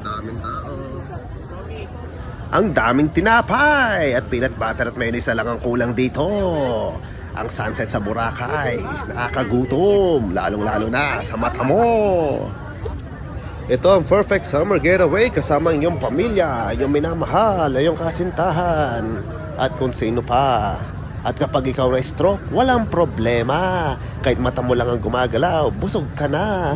Daming tao. Ang daming tinapay at peanut butter at mayonnaise na lang ang kulang dito. Ang sunset sa Boracay, nakakagutom, lalong-lalo na sa mata mo. Ito ang perfect summer getaway kasama ang iyong pamilya, iyong minamahal, iyong kasintahan, at kung sino pa. At kapag ikaw na stroke, walang problema. Kahit mata mo lang ang gumagalaw, busog ka na.